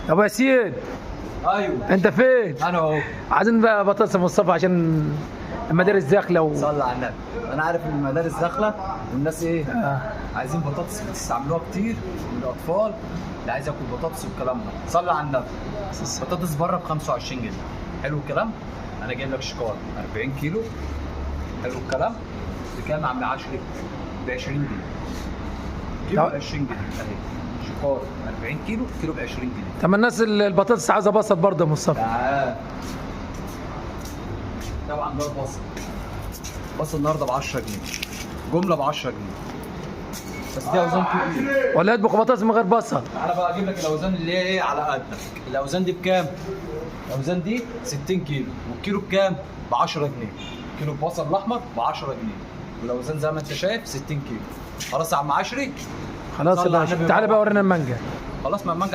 ابو ياسين، ايوه انت فين؟ انا اهو. عايزين بقى بطاطس يا مصطفى عشان المدارس داخله صلى على النبي. انا عارف ان المدارس داخله والناس ايه عايزين بطاطس بتستعملوها كتير من الاطفال اللي عايز ياكل بطاطس والكلام ده. صلى على النبي. بطاطس بره ب 25 جنيه. حلو الكلام. انا جايب لك شكاره 40 كيلو. حلو الكلام. بكام يا عم عشري؟ ب 20 جنيه. كيلو ب 20 جنيه اهي. شكاره 40 كيلو، كيلو ب 20 جنيه. طب الناس البطاطس عايزه بسط برضه يا مصطفى. تعال. طبعا ده البصل. البصل النهارده ب 10 جنيه. جمله ب 10 جنيه. بس دي اوزان كتير. ولا يطبخ بطاطس من غير بصل؟ تعالى بقى اجيب لك الاوزان اللي هي ايه على قدك. الاوزان دي بكام؟ الاوزان دي 60 كيلو، والكيلو بكام؟ ب 10 جنيه. كيلو البصل الاحمر ب 10 جنيه. والاوزان زي ما انت شايف 60 كيلو. خلاص يا عم عشري؟ خلاص يا باشا، تعالى بقى ورينا المانجا. خلاص ما المانجا